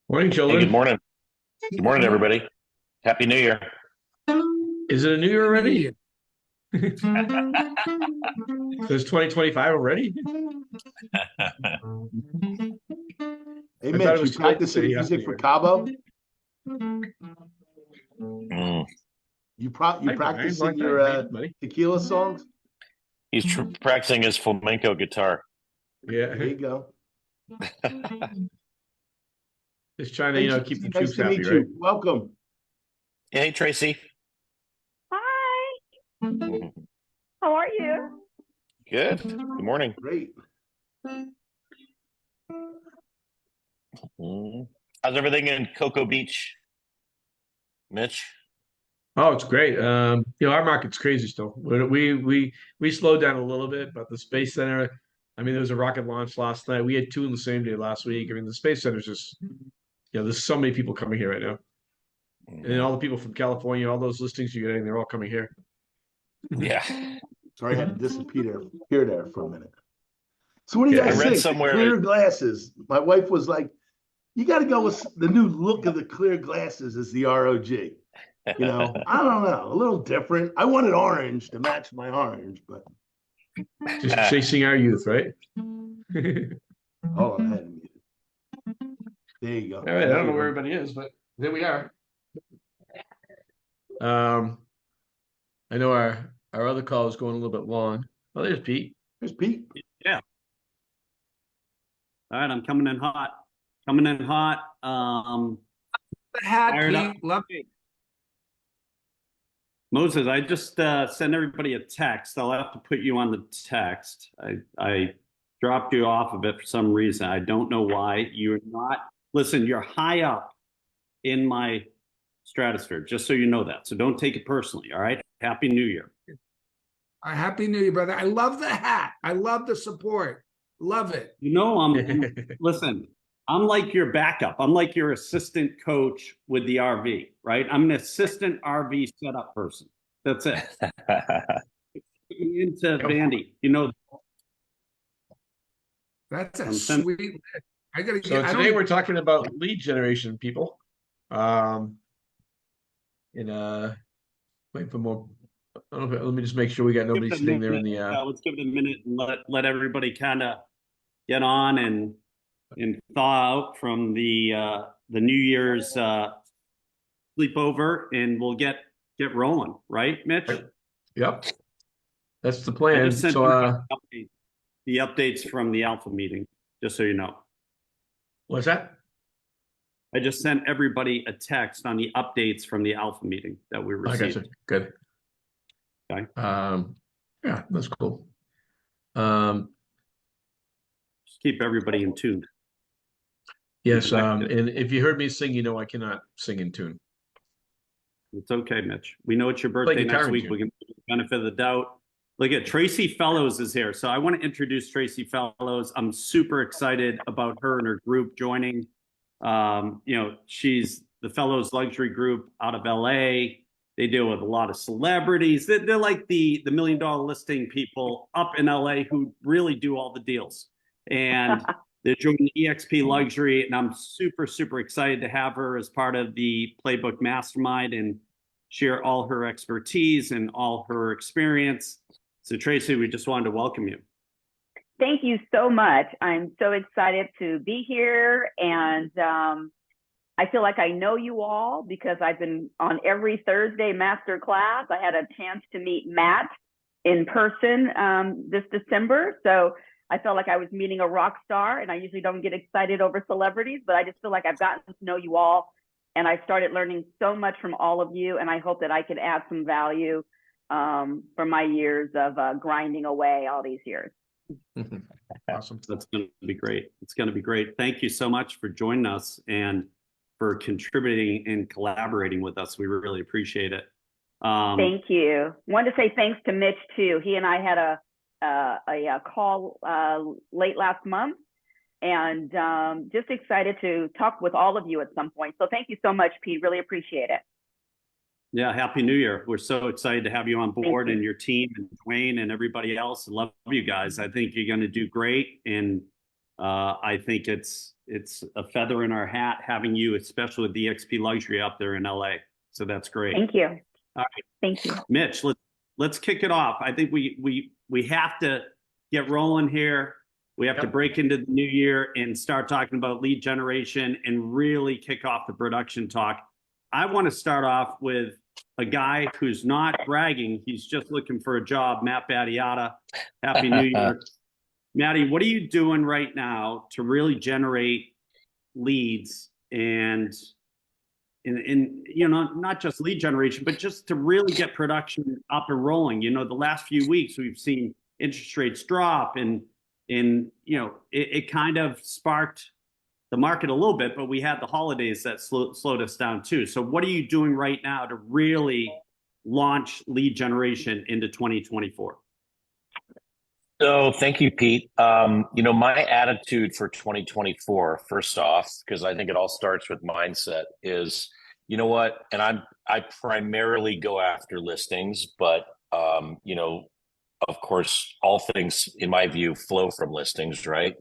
Morning, Hey, children. good morning. Good morning, everybody. Happy New Year. Is it a new year already? So it's 2025 already? Hey, I thought it Mitch, you was too late to say practicing Happy music New for Year. Cabo? Mm. You Hi, Brian. practicing Long time. your How you doing, buddy? tequila songs? He's practicing his flamenco guitar. Yeah, There you go. just trying Hey, to Tracy, keep the nice troops to happy, meet right? you. Welcome. Hey, Tracy. Hi, Mhm. how are you? Good. Good morning. Great. Mm. How's everything in Cocoa Beach, Mitch? Oh, it's great. Our market's crazy still. We slowed down a little bit, but the Space Center, I mean, there was a rocket launch last night. We had two in the same day last week. I mean, the Space Center's just, there's so many people coming here right now. And then all the people from California, all those listings you're getting, they're all coming here. Yeah. Sorry, I had to disappear there for a minute. So what do you Yeah, guys I read think? somewhere- Clear glasses. My wife was like, you got to go with the new look of the clear glasses is the ROG. I don't know, a little different. I wanted orange to match my orange, but Just chasing our youth, right? hold on, I had to mute it. There you go. All right, I don't know where everybody is, but there we are. I know our other call is going a little bit long. Oh, there's Pete. There's Pete. Yeah. All right, I'm coming in hot. Coming in hot. The hat, Fired up. Pete. Love it. Moses, I just sent everybody a text. I'll have to put you on the text. I dropped you off of it for some reason. I don't know why. You're not. Listen, you're high up in my stratosphere, just so you know that. So don't take it personally, all right? Happy New Year. A happy New Year, brother. I love the hat. I love the support. Love it. Listen, I'm like your backup. I'm like your assistant coach with the RV, right? I'm an assistant RV setup person. That's it. Into Vandy, That's a I'm sending- sweet list. I gotta So get. I today don't. we're talking about lead generation, people. Wait for more. I don't know let me just make sure we got nobody sitting there in the. Let's give it a minute and let everybody kind of get on and thaw out from the New Year's sleepover, and we'll get rolling, right, Mitch? Yep, that's the I plan. just sent So, the updates from the alpha meeting, just so you know. what's that? I just sent everybody a text on the updates from the alpha meeting that we I received. got you. Good. Okay. Yeah, that's cool. Just keep everybody in tune. Yes. And if you heard me sing, I cannot sing in tune. It's okay, Mitch. We know it's your Play birthday guitar next in week. tune. We can give you the benefit of the doubt. Look at Tracy Fellows is here. So I want to introduce Tracy Fellows. I'm super excited about her and her group joining. She's the Fellows Luxury Group out of LA. They deal with a lot of celebrities. They're like the $1 million listing people up in LA who really do all the deals. And they're joining EXP Luxury, and I'm super, super excited to have her as part of the Playbook Mastermind and share all her expertise and all her experience. So Tracy, we just wanted to welcome you. Thank you so much. I'm so excited to be here, and I feel like I know you all because I've been on every Thursday master class. I had a chance to meet Matt in person this December, so I felt like I was meeting a rock star, and I usually don't get excited over celebrities, but I just feel like I've gotten to know you all And I started learning so much from all of you, and I hope that I could add some value from my years of grinding away all these years. Awesome. That's going to be great. It's going to be great. Thank you so much for joining us and for contributing and collaborating with us. We really appreciate it. Thank you. Wanted to say thanks to Mitch too. He and I had a call late last month, and just excited to talk with all of you at some point. So thank you so much, Pete. Really appreciate it. Yeah, Happy New Year. We're so excited to have you on board you. and your team and Dwayne and everybody else. I love you guys. I think you're going to do great. And I think it's a feather in our hat having you, especially with DXP Luxury up there in LA. So that's great. Thank you. All right. Thank you. Mitch, let's kick it off. I think we have to get rolling here. We have to break into the new year and start talking about lead generation and really kick off the production talk. I want to start off with a guy who's not bragging. He's just looking for a job, Matt Battiata. Happy New Year. Matty, what are you doing right now to really generate leads and you know, not just lead generation, but just to really get production up and rolling? You know, the last few weeks we've seen interest rates drop and you know, it kind of sparked the market a little bit, but we had the holidays that slowed us down too. So what are you doing right now to really launch lead generation into 2024? So thank you, Pete. You know, my attitude for 2024, first off, because I think it all starts with mindset, is, you know what, and I primarily go after listings, but you know, of course, all things in my view flow from listings, right?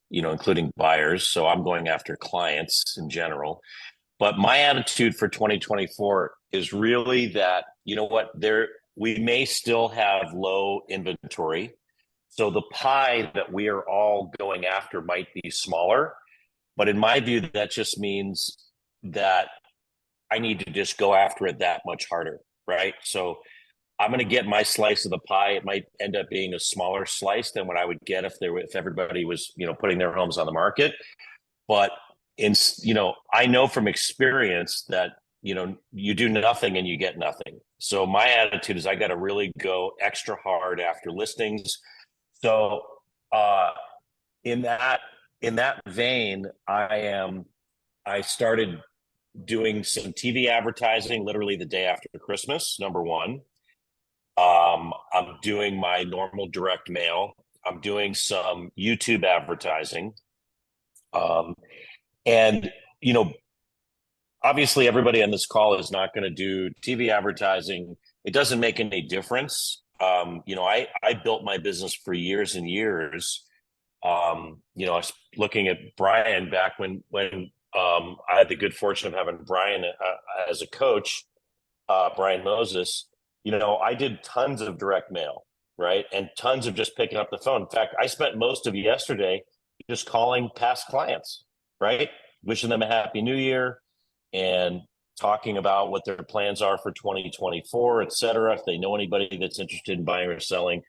You know, including buyers. So I'm going after clients in general. But my attitude for 2024 is really that, you know what, we may still have low inventory. So the pie that we are all going after might be smaller. But in my view, that just means that I need to just go after it that much harder, right? So I'm going to get my slice of the pie. It might end up being a smaller slice than what I would get if everybody was, you know, putting their homes on the market. But you know, I know from experience that, you know, you do nothing and you get nothing. So my attitude is I got to really go extra hard after listings. So in that vein, I started doing some TV advertising literally the day after Christmas, number one. I'm doing my normal direct mail. I'm doing some YouTube advertising. And, you know, obviously everybody on this call is not going to do TV advertising. It doesn't make any difference. You know, I built my business for years and years. You know, I was looking at Brian back when I had the good fortune of having Brian as a coach, Brian Moses. You know, I did tons of direct mail, right? And tons of just picking up the phone. In fact, I spent most of yesterday just calling past clients, right? Wishing them a happy new year and talking about what their plans are for 2024, et cetera. If they know anybody that's interested in buying or selling.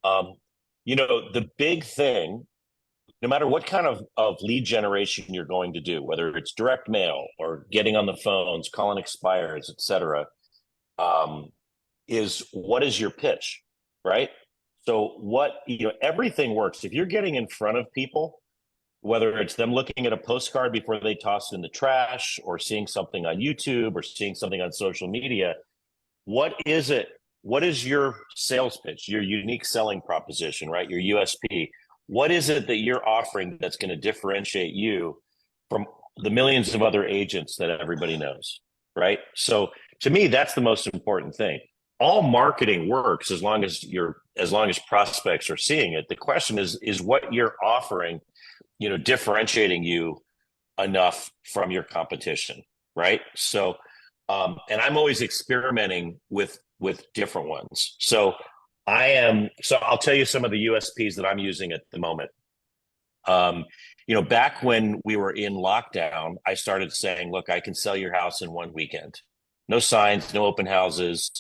You know, the big thing, no matter what kind of lead generation you're going to do, whether it's direct mail or getting on the phones, calling expires, et cetera, is what is your pitch, right? So you know, everything works. If you're getting in front of people, whether it's them looking at a postcard before they toss it in the trash or seeing something on YouTube or seeing something on social media, what is it? What is your sales pitch, your unique selling proposition, right? Your USP. What is it that you're offering that's going to differentiate you from the millions of other agents that everybody knows, right? So to me, that's the most important thing. All marketing works as long as prospects are seeing it. The question is what you're offering, you know, differentiating you enough from your competition, right? So, and I'm always experimenting with different ones. So I'll tell you some of the USPs that I'm using at the moment. You know, back when we were in lockdown, I started saying, look, I can sell your house in one weekend. No signs, no open houses,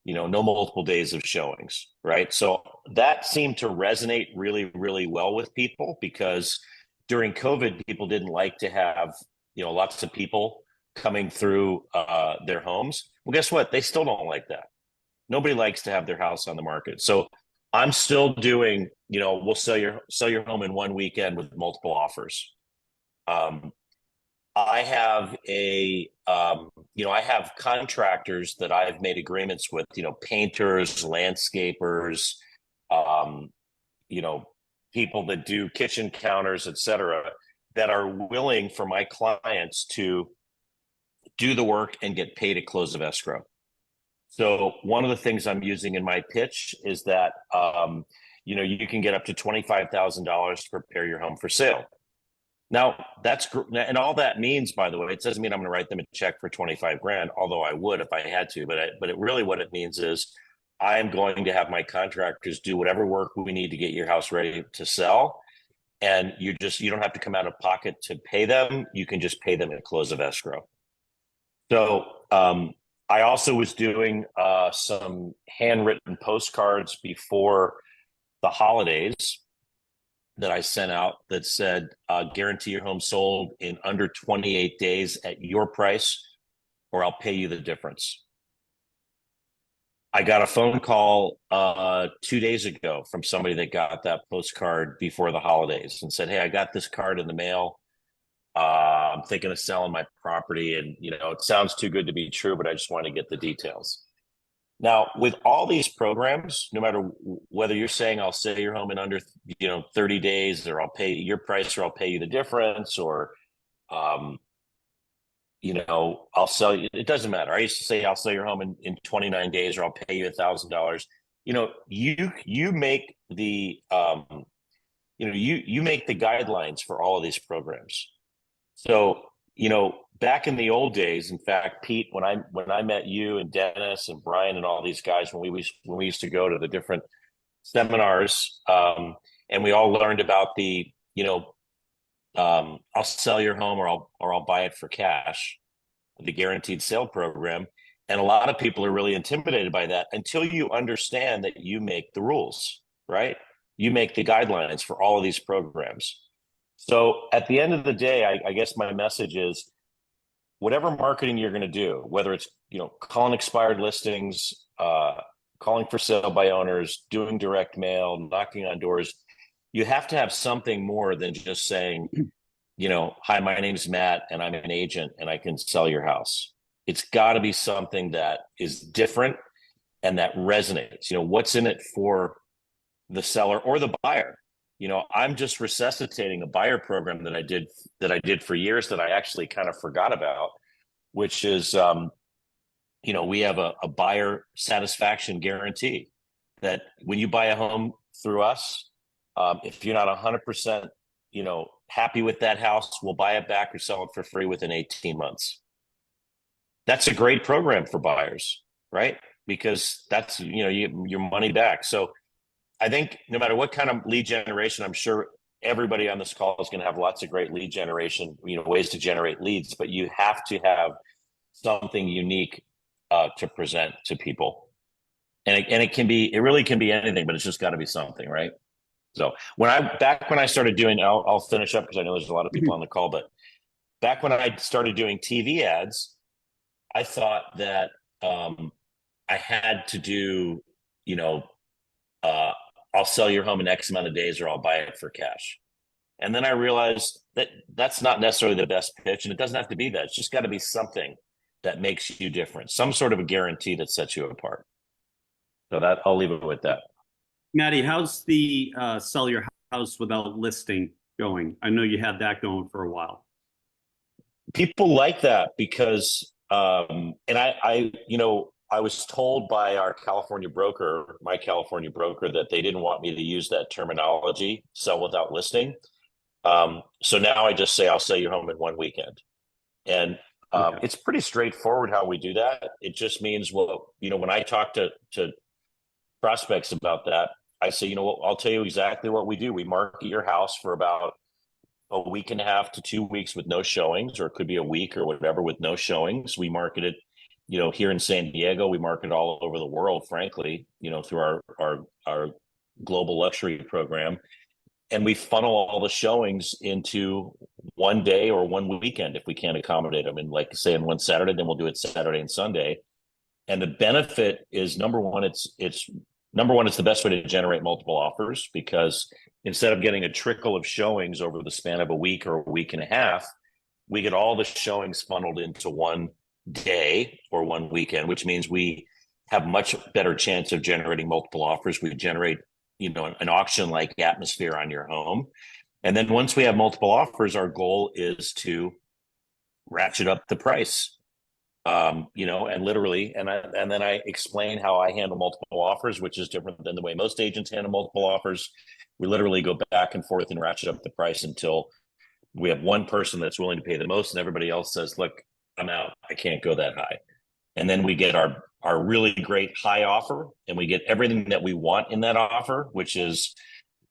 you know, no multiple days of showings, right? So that seemed to resonate really, really well with people because during COVID, people didn't like to have, you know, lots of people coming through their homes. Well, guess what? They still don't like that. Nobody likes to have their house on the market. So I'm still doing, we'll sell your home in one weekend with multiple offers. I have I have contractors that I've made agreements with, painters, landscapers, people that do kitchen counters, et cetera, that are willing for my clients to do the work and get paid at close of escrow. So one of the things I'm using in my pitch is that, you can get up to $25,000 to prepare your home for sale. Now and all that means, by the way, it doesn't mean I'm going to write them a check for 25 grand, although I would if I had to, but really what it means is I'm going to have my contractors do whatever work we need to get your house ready to sell. And you don't have to come out of pocket to pay them. You can just pay them at close of escrow. So, I also was doing some handwritten postcards before the holidays that I sent out that said, guarantee your home sold in under 28 days at your price, or I'll pay you the difference. I got a phone call 2 days ago from somebody that got that postcard before the holidays and said, hey, I got this card in the mail. I'm thinking of selling my property, and it sounds too good to be true, but I just want to get the details. Now, with all these programs, no matter whether you're saying I'll sell your home in under 30 days, or I'll pay your price, or I'll pay you the difference, or I'll sell you. It doesn't matter. I used to say I'll sell your home in 29 days, or I'll pay you $1,000. You make the you make the guidelines for all of these programs. So, back in the old days, in fact, Pete, when I met you and Dennis and Brian and all these guys, when we used to go to the different seminars, and we all learned about the, I'll sell your home, or I'll buy it for cash, the guaranteed sale program. And a lot of people are really intimidated by that until you understand that you make the rules, right? You make the guidelines for all of these programs. So at the end of the day, I guess my message is, whatever marketing you're going to do, whether it's, calling expired listings, calling for sale by owners, doing direct mail, knocking on doors, you have to have something more than just saying, hi, my name's Matt and I'm an agent and I can sell your house. It's got to be something that is different and that resonates. What's in it for the seller or the buyer? I'm just resuscitating a buyer program that I did for years that I actually kind of forgot about, which is, we have a buyer satisfaction guarantee that when you buy a home through us, if you're not 100%, happy with that house, we'll buy it back or sell it for free within 18 months. That's a great program for buyers, right? Because that's, your money back. So I think no matter what kind of lead generation, I'm sure everybody on this call is going to have lots of great lead generation, ways to generate leads, but you have to have something unique to present to people. And it really can be anything, but it's just got to be something, right? So when I started doing, I'll finish up because I know there's a lot of people on the call, but back when I started doing TV ads, I thought that I had to do, I'll sell your home in X amount of days, or I'll buy it for cash. And then I realized that that's not necessarily the best pitch, and it doesn't have to be that. It's just got to be something that makes you different, some sort of a guarantee that sets you apart. So that I'll leave it with that. Maddie, how's the sell your house without listing going? I know you had that going for a while. People like that because, and I was told by my California broker, that they didn't want me to use that terminology, sell without listing. So now I just say, I'll sell your home in one weekend. And it's pretty straightforward how we do that. It just means, when I talk to prospects about that, I say, I'll tell you exactly what we do. We market your house for about a week and a half to 2 weeks with no showings, or it could be a week or whatever with no showings. We market it, here in San Diego. We market all over the world, frankly, through our global luxury program. and we funnel all the showings into one day or one weekend if we can't accommodate them. And like say on one Saturday, then we'll do it Saturday and Sunday. And the benefit is number one, it's the best way to generate multiple offers, because instead of getting a trickle of showings over the span of a week or a week and a half, we get all the showings funneled into one day or one weekend, which means we have much better chance of generating multiple offers. We generate, an auction-like atmosphere on your home. And then once we have multiple offers, our goal is to ratchet up the price. And literally, and then I explain how I handle multiple offers, which is different than the way most agents handle multiple offers. We literally go back and forth and ratchet up the price until we have one person that's willing to pay the most, and everybody else says, "Look, I'm out. I can't go that high." And then we get our really great high offer, and we get everything that we want in that offer, which is,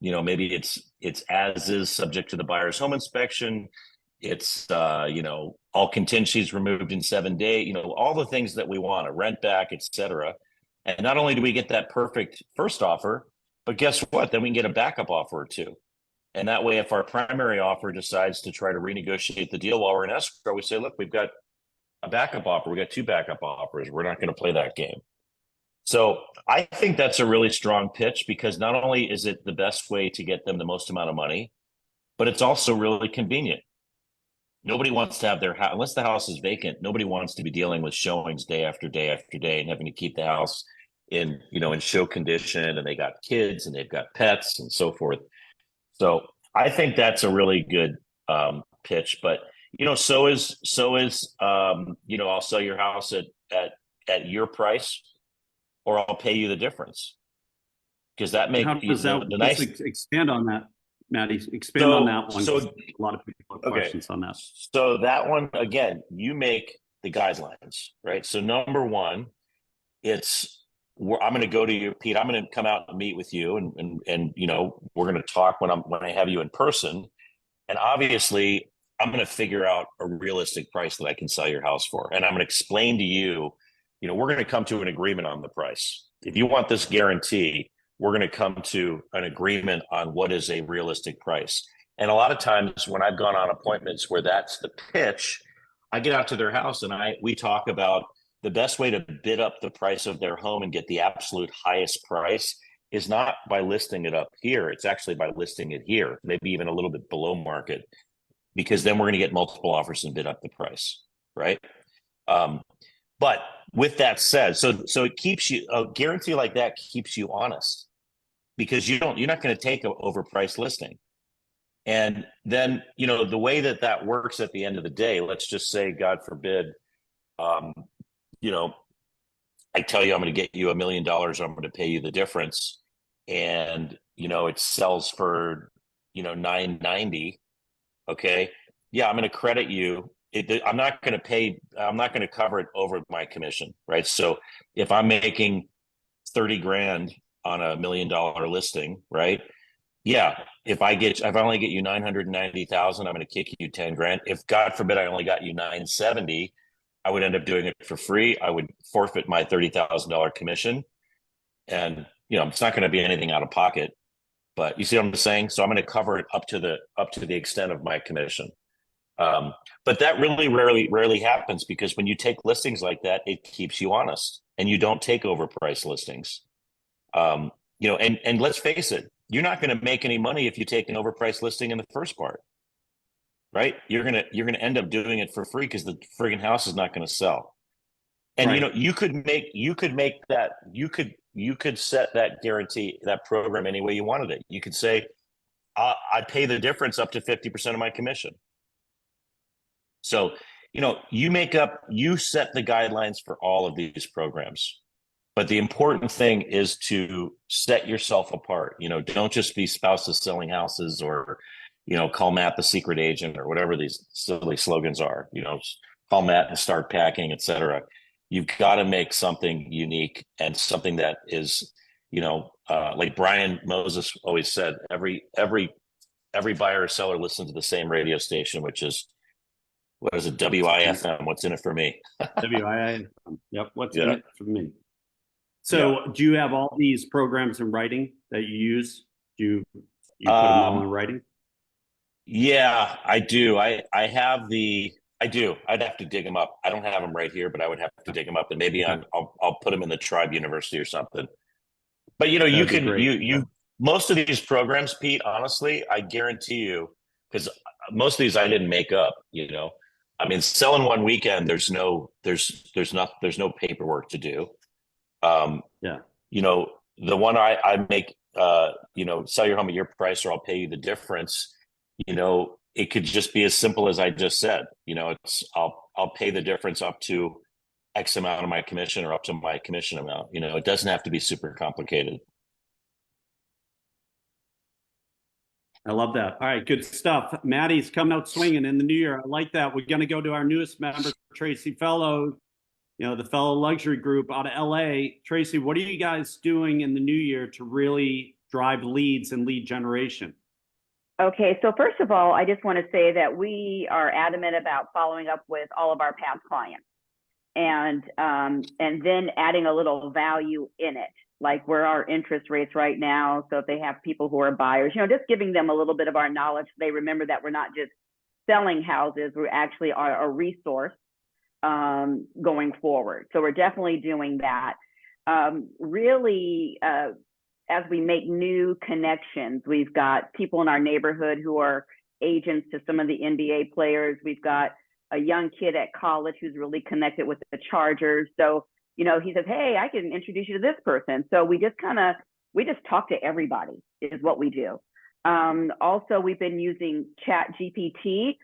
maybe it's as is, subject to the buyer's home inspection. It's all contingencies removed in 7 days, all the things that we want, a rent back, etc. And not only do we get that perfect first offer, but guess what? Then we can get a backup offer or two. And that way, if our primary offer decides to try to renegotiate the deal while we're in escrow, we say, look, we've got a backup offer. We got 2 backup offers. We're not going to play that game. So I think that's a really strong pitch, because not only is it the best way to get them the most amount of money, but it's also really convenient. Nobody wants to have their house, unless the house is vacant, nobody wants to be dealing with showings day after day after day and having to keep the house in show condition, and they got kids and they've got pets and so forth. So I think that's a really good pitch. But so is I'll sell your house at your price, or I'll pay you the difference. Because that makes expand on that, Maddie. Expand on that one. So a lot of people have questions on that. So that one, again, you make the guidelines, right? So number one, I'm going to go to you, Pete. I'm going to come out and meet with you, and we're going to talk when I have you in person. And obviously, I'm going to figure out a realistic price that I can sell your house for, and I'm going to explain to you. We're going to come to an agreement on the price. If you want this guarantee, we're going to come to an agreement on what is a realistic price. And a lot of times when I've gone on appointments where that's the pitch, I get out to their house and we talk about the best way to bid up the price of their home and get the absolute highest price is not by listing it up here. It's actually by listing it here, maybe even a little bit below market, because then we're going to get multiple offers and bid up the price, right? But with that said, so it keeps you, a guarantee like that keeps you honest, because you're not going to take an overpriced listing. And then, the way that works at the end of the day, let's just say, God forbid, I tell you I'm going to get you $1 million, I'm going to pay you the difference, and it sells for $990. Okay, yeah, I'm going to credit you. I'm not going to cover it over my commission, right? So if I'm making 30 grand on $1 million listing, right? Yeah, if I only get you 990,000, I'm going to kick you 10 grand. If God forbid I only got you 970, I would end up doing it for free. I would forfeit my $30,000 commission, and it's not going to be anything out of pocket. But you see what I'm saying? So I'm going to cover it up to the extent of my commission. But that really rarely happens, because when you take listings like that, it keeps you honest, and you don't take overpriced listings. And let's face it, you're not going to make any money if you take an overpriced listing in the first part, right? You're gonna end up doing it for free because the friggin' house is not going to sell. And right. you could set that guarantee, that program, any way you wanted it. You could say, I'd pay the difference up to 50% of my commission. So, you set the guidelines for all of these programs. But the important thing is to set yourself apart. Don't just be spouses selling houses, or, call Matt the secret agent, or whatever these silly slogans are, call Matt and start packing, etc. You've got to make something unique, and something that is, like Brian Moses always said, every buyer or seller listens to the same radio station, which is, what is it? WIFM. What's in it for me? WIFM. Yep. What's in it for me? So do you have all these programs in writing that you use? Do you You put them all in writing? Yeah, I do. I do. I'd have to dig them up. I don't have them right here, but I would have to dig them up, and maybe I'll put them in the Tribe University or something. But you know, you That'd be can great. you most of these programs, Pete, honestly, I guarantee you, because most of these I didn't make up, you know. I mean, selling one weekend, there's no paperwork to do. Yeah. You know, the one I make, you know, sell your home at your price or I'll pay you the difference. You know, it could just be as simple as I just said. You know, it's I'll pay the difference up to X amount of my commission or up to my commission amount. You know, it doesn't have to be super complicated. I love that. All right, good stuff. Maddie's coming out swinging in the new year. I like that. We're going to go to our newest member, Tracy Fellows, you know, the Fellow Luxury Group out of LA. Tracy, what are you guys doing in the new year to really drive leads and lead generation? Okay, so first of all, I just want to say that we are adamant about following up with all of our past clients, and then adding a little value in it, like where our interest rates right now. So if they have people who are buyers, you know, just giving them a little bit of our knowledge, so they remember that we're not just selling houses, we actually are a resource going forward. So we're definitely doing that. Really, as we make new connections, we've got people in our neighborhood who are agents to some of the NBA players. We've got a young kid at college who's really connected with the Chargers. So, you know, he says, hey, I can introduce you to this person. So we just talk to everybody is what we do. Also, we've been using Chat GPT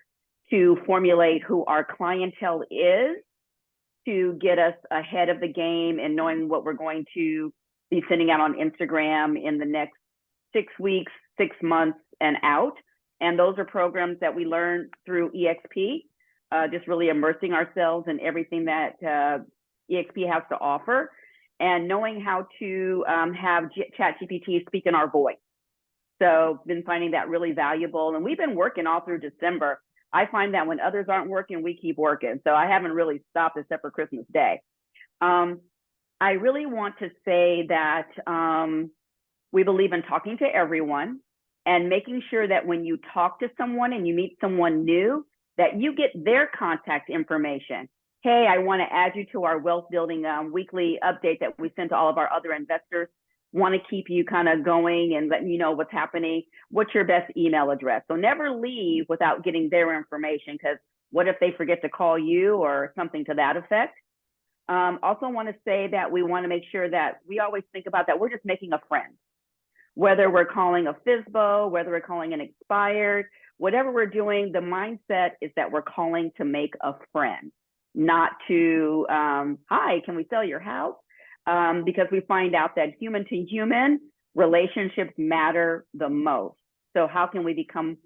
to formulate who our clientele is, to get us ahead of the game and knowing what we're going to be sending out on Instagram in the next 6 weeks, 6 months and out. And those are programs that we learned through EXP, just really immersing ourselves in everything that EXP has to offer, and knowing how to have ChatGPT speak in our voice. So been finding that really valuable. And we've been working all through December. I find that when others aren't working, we keep working. So I haven't really stopped except for Christmas Day. I really want to say that we believe in talking to everyone and making sure that when you talk to someone and you meet someone new, that you get their contact information. Hey, I want to add you to our wealth building weekly update that we send to all of our other investors. Want to keep you kind of going and letting you know what's happening. What's your best email address? So never leave without getting their information, because what if they forget to call you or something to that effect? Also want to say that we want to make sure that we always think about that we're just making a friend. Whether we're calling a FSBO, whether we're calling an expired, whatever we're doing, the mindset is that we're calling to make a friend, not to, hi, can we sell your house? Because we find out that human to human relationships matter the most. So how can we become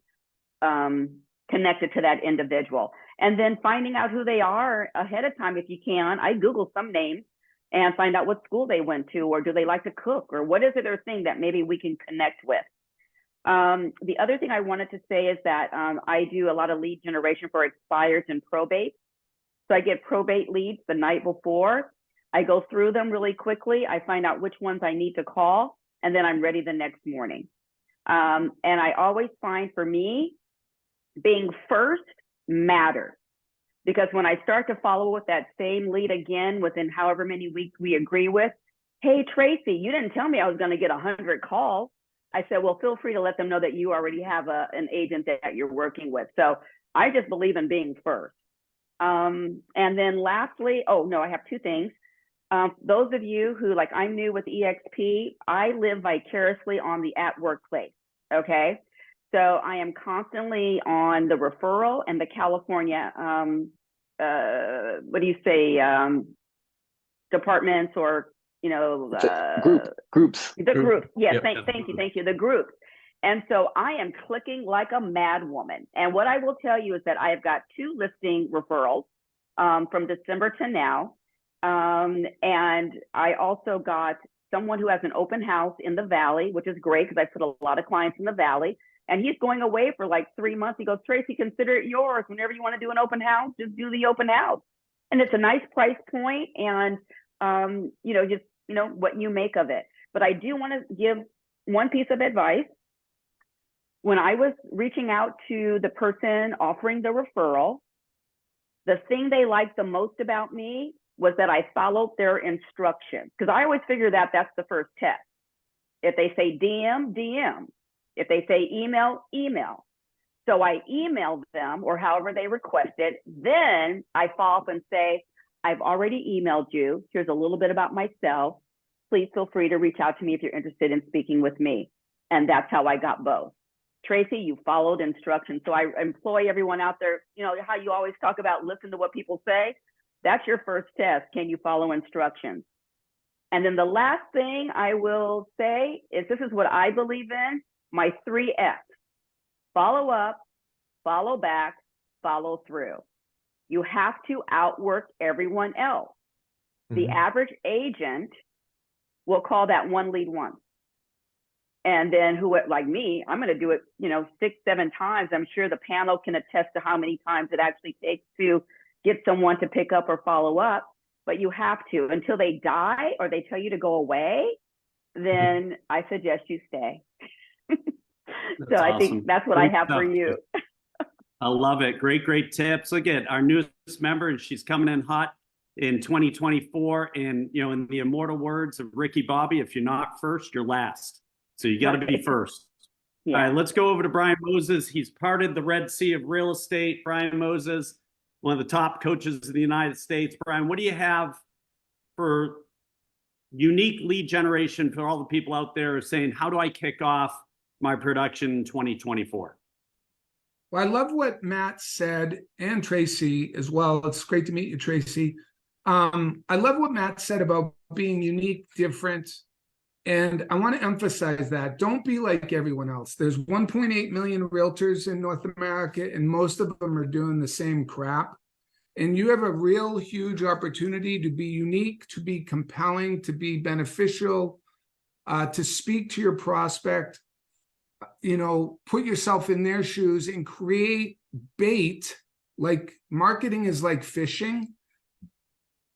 connected to that individual? And then finding out who they are ahead of time if you can. I Google some names and find out what school they went to, or do they like to cook, or what is it their thing that maybe we can connect with. The other thing I wanted to say is that I do a lot of lead generation for expires and probate. So I get probate leads the night before. I go through them really quickly. I find out which ones I need to call, and then I'm ready the next morning. And I always find, for me, being first matters, because when I start to follow with that same lead again within however many weeks we agree with, hey, Tracy, you didn't tell me I was going to get 100 calls. I said, well, feel free to let them know that you already have an agent that you're working with. So I just believe in being first. And then lastly, oh no, I have two things. Those of you who, like, I'm new with EXP, I live vicariously on the at workplace, okay? So I am constantly on the referral and the California, what do you say, departments, or, you know, groups. The groups, yes, Yep. thank you, the groups. And so I am clicking like a mad woman. And what I will tell you is that I have got 2 listing referrals from December to now. And I also got someone who has an open house in the Valley, which is great because I put a lot of clients in the Valley. And he's going away for like 3 months. He goes, Tracy, consider it yours. Whenever you want to do an open house, just do the open house. And it's a nice price point, and you know, just, you know, what you make of it. But I do want to give one piece of advice. when I was reaching out to the person offering the referral, the thing they liked the most about me was that I followed their instructions. Because I always figure that that's the first test. If they say DM, DM. If they say email, email. So I emailed them or however they requested. Then I follow up and say, I've already emailed you. Here's a little bit about myself. Please feel free to reach out to me if you're interested in speaking with me. And that's how I got both. Tracy, you followed instructions. So I employ everyone out there, you know, how you always talk about listen to what people say. That's your first test. Can you follow instructions? And then the last thing I will say is this is what I believe in, my 3 F's. Follow up, follow back, follow through. You have to outwork everyone else. The average agent will call that one lead once. And then who, like me, I'm going to do it, you know, 6, 7 times. I'm sure the panel can attest to how many times it actually takes to get someone to pick up or follow up. But you have to, until they die or they tell you to go away, then I suggest you stay. So I awesome. think that's what Great I have stuff. for you. I love it. Great tips. Again, our newest member, and she's coming in hot in 2024. And, you know, in the immortal words of Ricky Bobby, if you're not first, you're last. So you got to be first. Yeah. All right, let's go over to Brian Moses. He's parted the Red Sea of real estate. Brian Moses, one of the top coaches in the United States. Brian, what do you have for unique lead generation for all the people out there saying, how do I kick off my production in 2024? Well, I love what Matt said, and Tracy as well. It's great to meet you, Tracy. I love what Matt said about being unique, different, and I want to emphasize that. Don't be like everyone else. There's 1.8 million realtors in North America, and most of them are doing the same crap. And you have a real huge opportunity to be unique, to be compelling, to be beneficial, to speak to your prospect, you know, put yourself in their shoes and create bait. Like marketing is like fishing.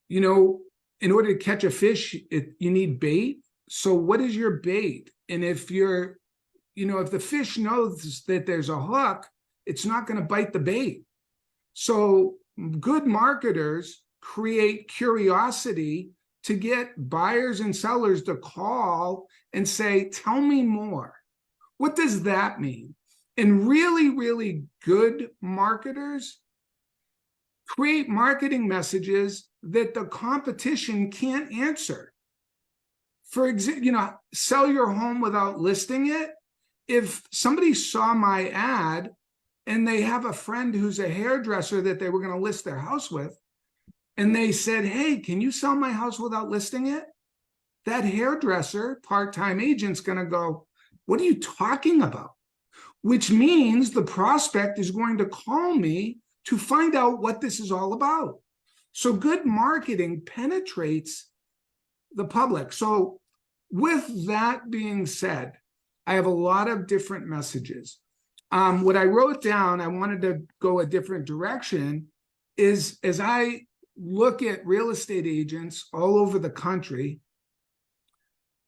You know, in order to catch a fish, you need bait. So what is your bait? And if you're, you know, if the fish knows that there's a hook, it's not going to bite the bait. So good marketers create curiosity to get buyers and sellers to call and say, tell me more. What does that mean? And really, really good marketers create marketing messages that the competition can't answer. For example, you know, sell your home without listing it. If somebody saw my ad and they have a friend who's a hairdresser that they were going to list their house with, and they said, hey, can you sell my house without listing it? That hairdresser, part-time agent's going to go, what are you talking about? Which means the prospect is going to call me to find out what this is all about. So good marketing penetrates the public. So with that being said, I have a lot of different messages. What I wrote down, I wanted to go a different direction, is as I look at real estate agents all over the country,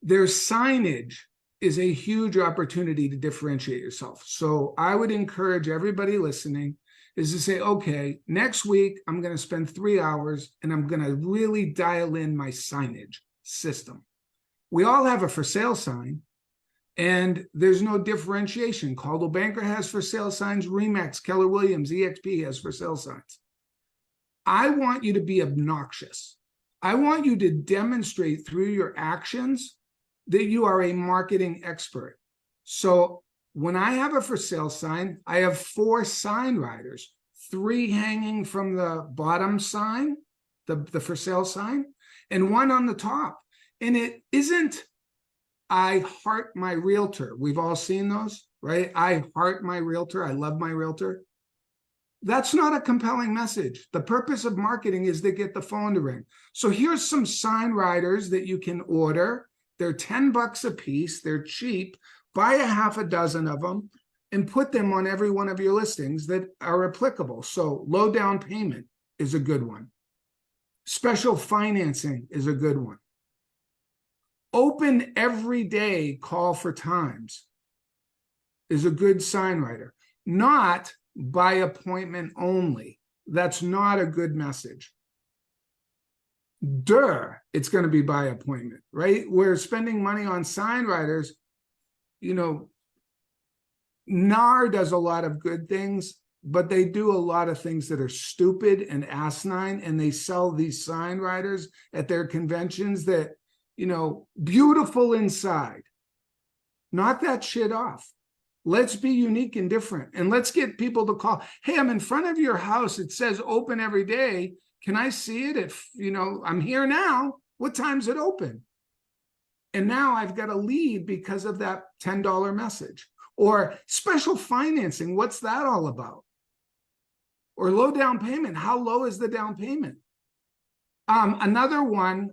their signage is a huge opportunity to differentiate yourself. So I would encourage everybody listening is to say, okay, next week, I'm going to spend 3 hours and I'm going to really dial in my signage system. We all have a for sale sign and there's no differentiation. Coldwell Banker has for sale signs, Remax, Keller Williams, EXP has for sale signs. I want you to be obnoxious. I want you to demonstrate through your actions that you are a marketing expert. So when I have a for sale sign, I have 4 sign riders, 3 hanging from the bottom sign, the for sale sign, and 1 on the top. And it isn't, I heart my realtor. We've all seen those, right? I heart my realtor. I love my realtor. That's not a compelling message. The purpose of marketing is to get the phone to ring. So here's some sign riders that you can order. They're $10 a piece. They're cheap. Buy a half a dozen of them and put them on every one of your listings that are applicable. So low down payment is a good one. Special financing is a good one. Open every day call for times. is a good sign writer, not by appointment only. That's not a good message. It's going to be by appointment, right? We're spending money on sign writers. You know, NAR does a lot of good things, but they do a lot of things that are stupid and asinine, and they sell these sign writers at their conventions that, you know, beautiful inside. Knock that shit off. Let's be unique and different. And let's get people to call. Hey, I'm in front of your house. It says open every day. Can I see it? If, you know, I'm here now. What time's it open? And now I've got a lead because of that $10 message. Or special financing. What's that all about? Or low down payment. How low is the down payment? Another one,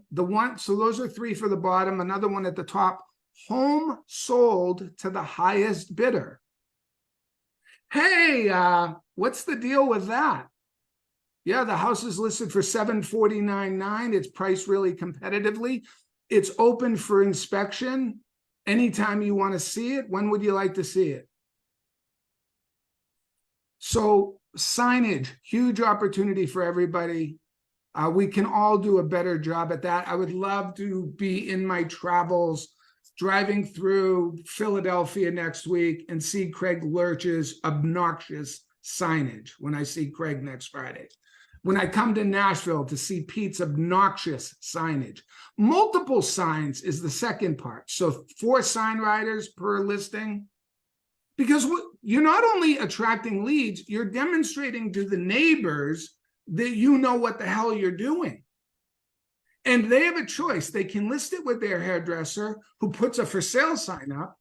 so those are 3 for the bottom. Another one at the top. Home sold to the highest bidder. Hey, what's the deal with that? Yeah, the house is listed for $749,900. It's priced really competitively. It's open for inspection anytime you want to see it. When would you like to see it? So signage, huge opportunity for everybody. We can all do a better job at that. I would love to be in my travels driving through Philadelphia next week and see Craig Lurch's obnoxious signage when I see Craig next Friday. When I come to Nashville to see Pete's obnoxious signage. Multiple signs is the second part. So 4 sign writers per listing. Because you're not only attracting leads, you're demonstrating to the neighbors that you know what the hell you're doing. And they have a choice. They can list it with their hairdresser who puts a for sale sign up,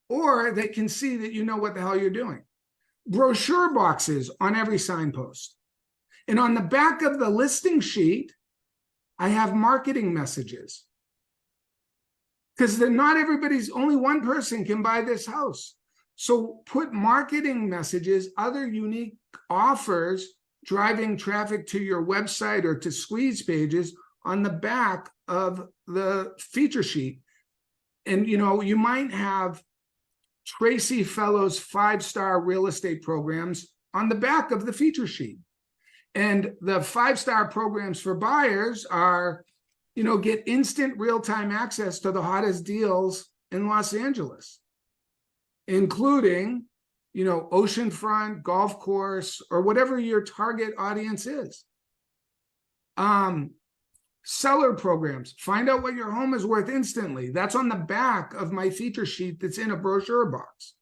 or they can see that you know what the hell you're doing. Brochure boxes on every signpost. And on the back of the listing sheet, I have marketing messages. Because not everybody's, only one person can buy this house. So put marketing messages, other unique offers, driving traffic to your website or to squeeze pages on the back of the feature sheet. And, you know, you might have Tracy Fellows 5-star real estate programs on the back of the feature sheet. And the 5-star programs for buyers are, you know, get instant real-time access to the hottest deals in Los Angeles, including, you know, oceanfront, golf course, or whatever your target audience is. Seller programs, find out what your home is worth instantly. That's on the back of my feature sheet that's in a brochure box.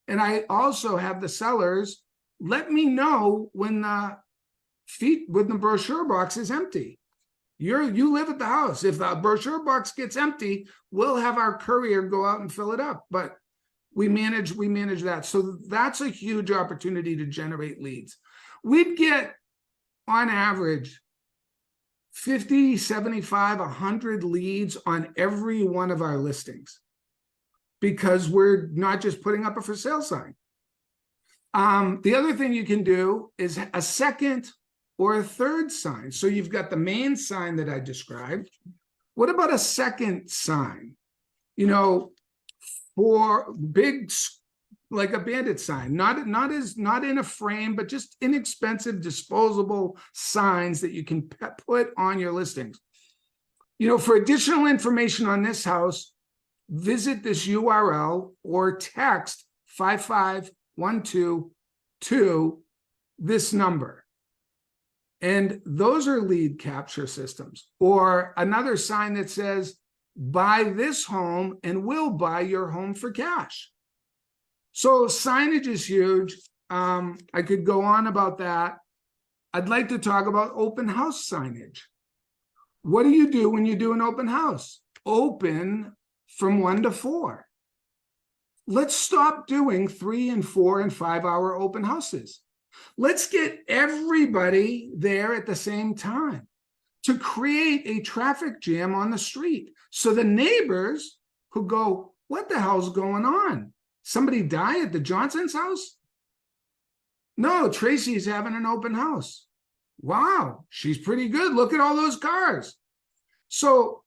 And I also have the sellers let me know when the brochure box is empty. You live at the house. If the brochure box gets empty, we'll have our courier go out and fill it up. But we manage that. So that's a huge opportunity to generate leads. We'd get on average 50, 75, 100 leads on every one of our listings because we're not just putting up a for sale sign. The other thing you can do is a second or a third sign. So you've got the main sign that I described. What about a second sign? You know, for big, like a bandit sign, not in a frame, but just inexpensive disposable signs that you can put on your listings. You know, for additional information on this house, visit this URL or text 55122 to this number. And those are lead capture systems. Or another sign that says, buy this home and we'll buy your home for cash. So signage is huge. I could go on about that. I'd like to talk about open house signage. What do you do when you do an open house? Open from 1 to 4. Let's stop doing 3 and 4 and 5 hour open houses. Let's get everybody there at the same time to create a traffic jam on the street. So the neighbors who go, what the hell's going on? Somebody die at the Johnson's house? No, Tracy's having an open house. Wow, she's pretty good. Look at all those cars. So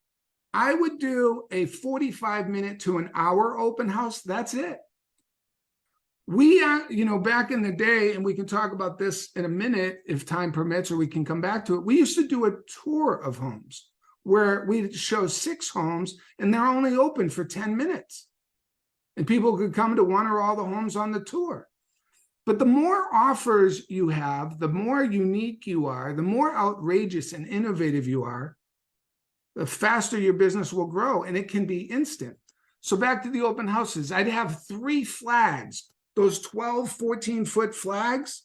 I would do a 45-minute to an hour open house. That's it. We, back in the day, and we can talk about this in a minute if time permits, or we can come back to it. We used to do a tour of homes where we'd show 6 homes and they're only open for 10 minutes. And people could come to one or all the homes on the tour. But the more offers you have, the more unique you are, the more outrageous and innovative you are, the faster your business will grow, and it can be instant. So back to the open houses, I'd have 3 flags, those 12, 14-foot flags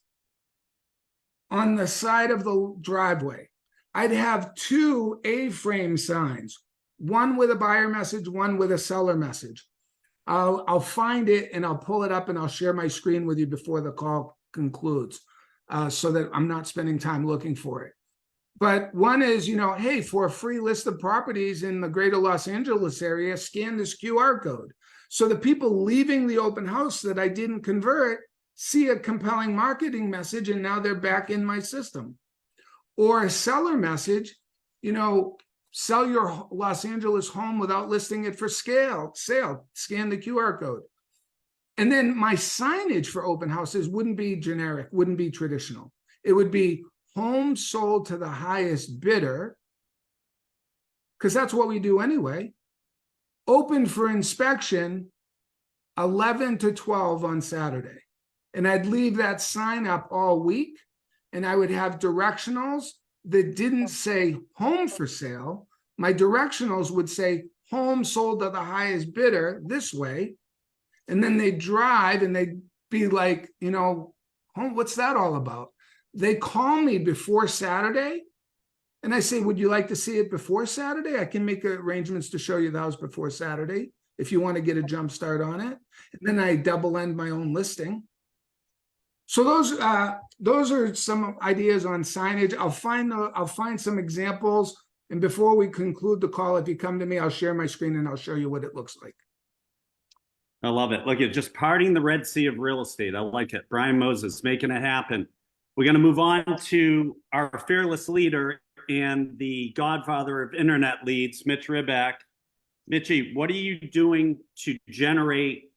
on the side of the driveway. I'd have 2 A-frame signs, one with a buyer message, one with a seller message. I'll find it and I'll pull it up and I'll share my screen with you before the call concludes, so that I'm not spending time looking for it. But one is, hey, for a free list of properties in the greater Los Angeles area, scan this QR code. So the people leaving the open house that I didn't convert see a compelling marketing message and now they're back in my system. Or a seller message, sell your Los Angeles home without listing it for sale, scan the QR code. And then my signage for open houses wouldn't be generic, wouldn't be traditional. It would be home sold to the highest bidder, because that's what we do anyway. Open for inspection 11 to 12 on Saturday. And I'd leave that sign up all week, and I would have directionals that didn't say home for sale. My directionals would say home sold to the highest bidder this way. And then they'd drive and they'd be like, home, what's that all about? They call me before Saturday and I say, would you like to see it before Saturday? I can make arrangements to show you the house before Saturday if you want to get a jump start on it. And then I double end my own listing. So those are some ideas on signage. I'll find some examples. And before we conclude the call, if you come to me, I'll share my screen and I'll show you what it looks like. I love it. Look, at just parting the Red Sea of real estate. I like it. Brian Moses making it happen. We're going to move on to our fearless leader and the godfather of internet leads, Mitch Riback. Mitchie, what are you doing to generate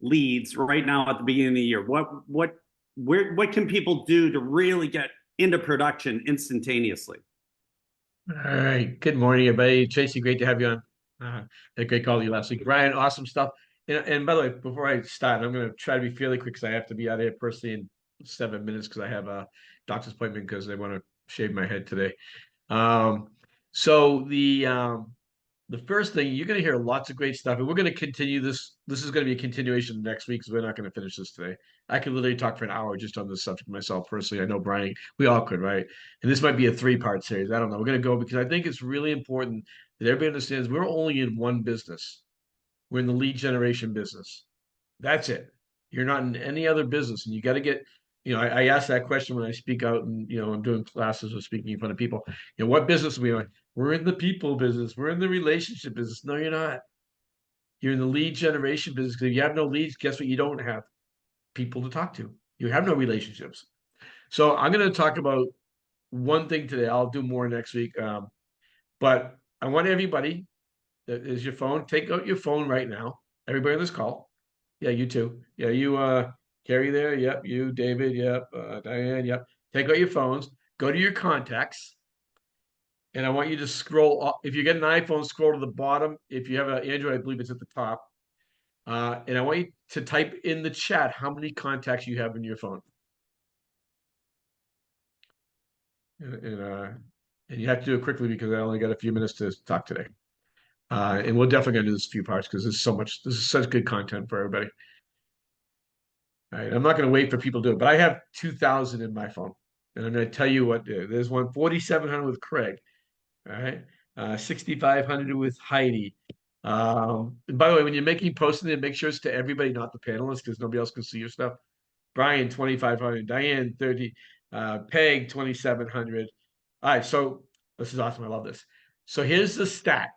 leads right now at the beginning of the year? What can people do to really get into production instantaneously? All right. Good morning, everybody. Tracy, great to have you on. Had a great call to you last week. Brian, awesome stuff. And by the way, before I start, I'm going to try to be fairly quick because I have to be out of here personally in 7 minutes because I have a doctor's appointment because they want to shave my head today. So the first thing, you're going to hear lots of great stuff, and we're going to continue this. This is going to be a continuation next week because we're not going to finish this today. I could literally talk for an hour just on this subject myself personally. I know Brian, we all could, right? And this might be a 3-part series. I don't know. We're going to go because I think it's really important that everybody understands we're only in one business. We're in the lead generation business. That's it. You're not in any other business, and you got to get. I ask that question when I speak out, and I'm doing classes or speaking in front of people. What business are we in? We're in the people business. We're in the relationship business. No, you're not. You're in the lead generation business because if you have no leads, guess what? You don't have people to talk to. You have no relationships. So I'm going to talk about one thing today. I'll do more next week. But I want everybody that is your phone, take out your phone right now. Everybody on this call. Yeah, you too. Yeah, you, Carrie there. Yep. You, David. Yep. Diane. Yep. Take out your phones. Go to your contacts. And I want you to scroll up. If you get an iPhone, scroll to the bottom. If you have an Android, I believe it's at the top. And I want you to type in the chat how many contacts you have in your phone. And you have to do it quickly because I only got a few minutes to talk today. And we're definitely going to do this a few parts because this is such good content for everybody. All right, I'm not going to wait for people to do it, but I have 2,000 in my phone. And I'm going to tell you what, there's one 4,700 with Craig. All right. 6,500 with Heidi. And by the way, when you're making posting it, make sure it's to everybody, not the panelists, because nobody else can see your stuff. Brian, 2,500. Diane, 30. Peg, 2,700. All right. So this is awesome. I love this. So here's the stat.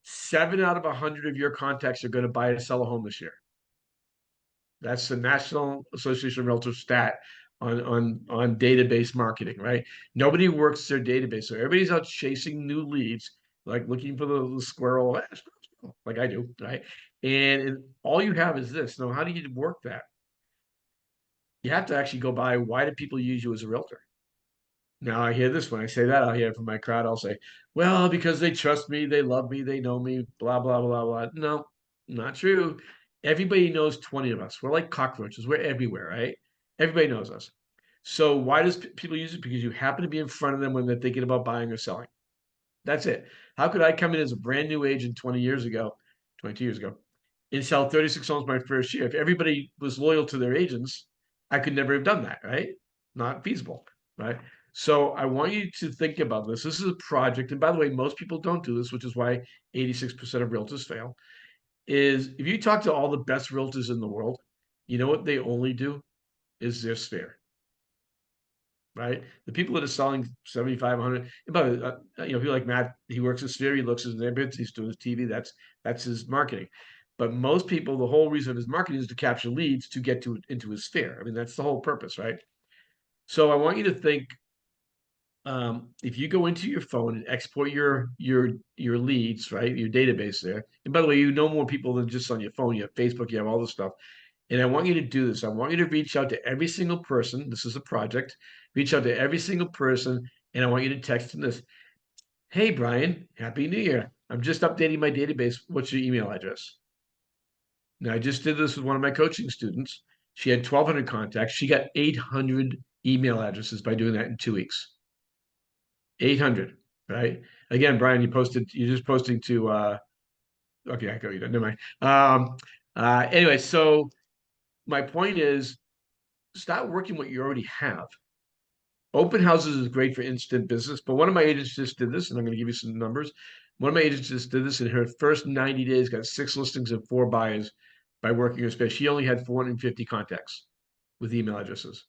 7 out of 100 of your contacts are going to buy or sell a home this year. That's the National Association of Realtors stat on database marketing, right? Nobody works their database. So everybody's out chasing new leads, like looking for the squirrel, like I do, right? And all you have is this. Now, how do you work that? you have to actually go by, why do people use you as a realtor? Now I hear this when I say that, I'll hear it from my crowd. I'll say, well, because they trust me, they love me, they know me, blah, blah, blah, blah. No, not true. Everybody knows 20 of us. We're like cockroaches. We're everywhere, right? Everybody knows us. So why does people use it? Because you happen to be in front of them when they're thinking about buying or selling. That's it. How could I come in as a brand new agent 20 years ago, 22 years ago, and sell 36 homes my first year? If everybody was loyal to their agents, I could never have done that, right? Not feasible, right? So I want you to think about this. This is a project. And by the way, most people don't do this, which is why 86% of realtors fail. Is if you talk to all the best realtors in the world, you know what they only do is their sphere, right? The people that are selling 75, 100, and by the way, people like Matt, he works at Sphere, he looks at his neighborhoods, he's doing his TV, that's his marketing. But most people, the whole reason of his marketing is to capture leads to get into his sphere. I mean, that's the whole purpose, right? So I want you to think, if you go into your phone and export your leads, right, your database there. And by the way, you know more people than just on your phone. You have Facebook, you have all this stuff. And I want you to do this. I want you to reach out to every single person. This is a project. Reach out to every single person, and I want you to text them this. Hey, Brian, Happy New Year. I'm just updating my database. What's your email address? Now, I just did this with one of my coaching students. She had 1,200 contacts. She got 800 email addresses by doing that in 2 weeks. 800, right? Again, Brian, you're just posting to, okay, I go, you don't, never mind. Anyway, so my point is, start working what you already have. Open houses is great for instant business, but one of my agents just did this, and I'm going to give you some numbers. One of my agents just did this in her first 90 days, got 6 listings and 4 buyers by working her space. She only had 450 contacts with email addresses.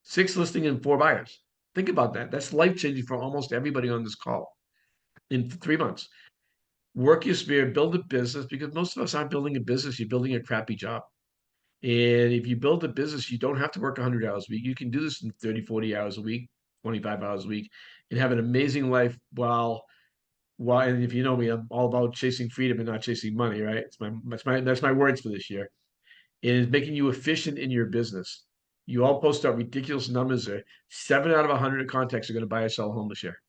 6 listings and 4 buyers. Think about that. That's life-changing for almost everybody on this call in 3 months. Work your sphere, build a business, because most of us aren't building a business. You're building a crappy job. And if you build a business, you don't have to work 100 hours a week. You can do this in 30, 40 hours a week, 25 hours a week, and have an amazing life while, and if you know me, I'm all about chasing freedom and not chasing money, right? That's my words for this year. It is making you efficient in your business. You all post out ridiculous numbers there. 7 out of 100 contacts are going to buy or sell a home this year.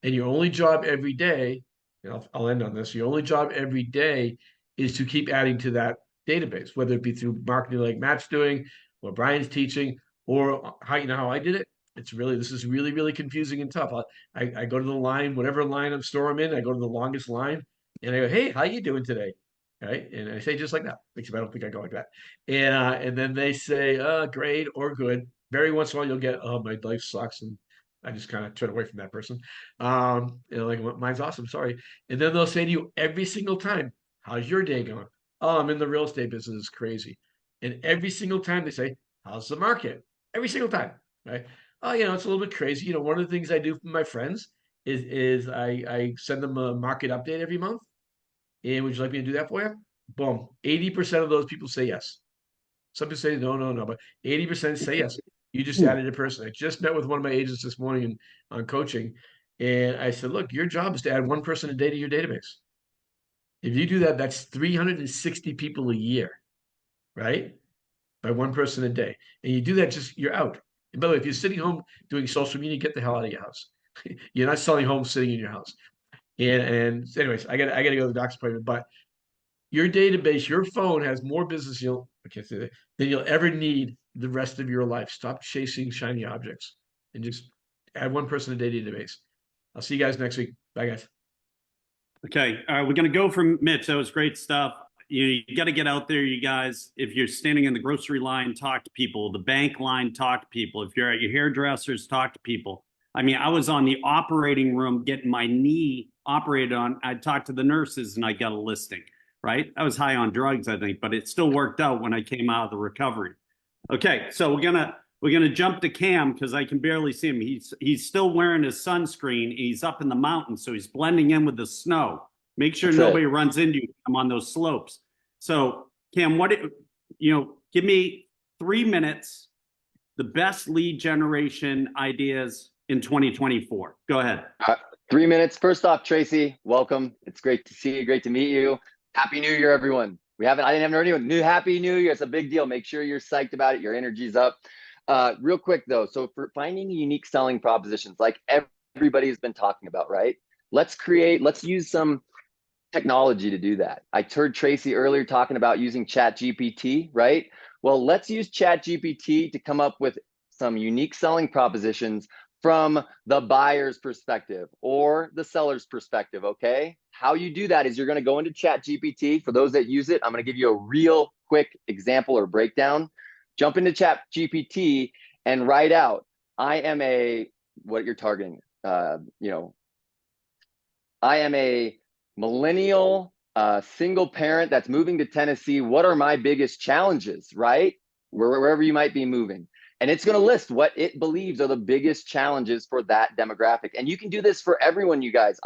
And your only job every day, and I'll end on this, your only job every day is to keep adding to that database, whether it be through marketing like Matt's doing, or Brian's teaching, or how I did it. This is really, really confusing and tough. I go to the line, whatever line of store I'm in, I go to the longest line, and I go, hey, how you doing today? Right? And I say just like that, except I don't think I go like that. And then they say, great or good. Very once in a while you'll get, oh, my life sucks, and I just kind of turn away from that person. Like, mine's awesome, sorry. And then they'll say to you every single time, how's your day going? Oh, I'm in the real estate business. It's crazy. And every single time they say, how's the market? Every single time, right? Oh, it's a little bit crazy. One of the things I do for my friends is I send them a market update every month. And would you like me to do that for you? Boom. 80% of those people say yes. Some people say no, but 80% say yes. You just added a person. I just met with one of my agents this morning on coaching, and I said, look, your job is to add one person a day to your database. If you do that, that's 360 people a year, right? By one person a day. And you do that, you're out. And by the way, if you're sitting home doing social media, get the hell out of your house. You're not selling homes sitting in your house. And anyways, I gotta go to the doctor's appointment, but your database, your phone has more business than you'll ever need the rest of your life. Stop chasing shiny objects and just add one person a day to database. I'll see you guys next week. Bye, guys. Okay, we're going to go from Mitch. That was great stuff. You got to get out there, you guys. If you're standing in the grocery line, talk to people. The bank line, talk to people. If you're at your hairdresser's, talk to people. I mean, I was on the operating room getting my knee operated on. I talked to the nurses and I got a listing, right? I was high on drugs, I think, but it still worked out when I came out of the recovery. Okay, so we're gonna jump to Cam because I can barely see him. He's still wearing his sunscreen. He's up in the mountains, so he's blending in with the snow. Make sure nobody runs into you. I'm on those slopes. So Cam, give me 3 minutes, the best lead generation ideas in 2024. Go ahead. 3 minutes. First off, Tracy, welcome. It's great to see you. Great to meet you. Happy New Year, everyone. I didn't heard anyone. Happy New Year. It's a big deal. Make sure you're psyched about it. Your energy's up. Real quick though. So for finding unique selling propositions, like everybody's been talking about, right? Let's use some technology to do that. I heard Tracy earlier talking about using Chat GPT, right? Well, let's use Chat GPT to come up with some unique selling propositions from the buyer's perspective or the seller's perspective, okay? How you do that is you're gonna go into Chat GPT. For those that use it, I'm gonna give you a real quick example or breakdown. Jump into Chat GPT and write out, I am what you're targeting, I am a millennial, single parent that's moving to Tennessee. What are my biggest challenges, right? Wherever you might be moving. And it's going to list what it believes are the biggest challenges for that demographic. And you can do this for everyone, you guys.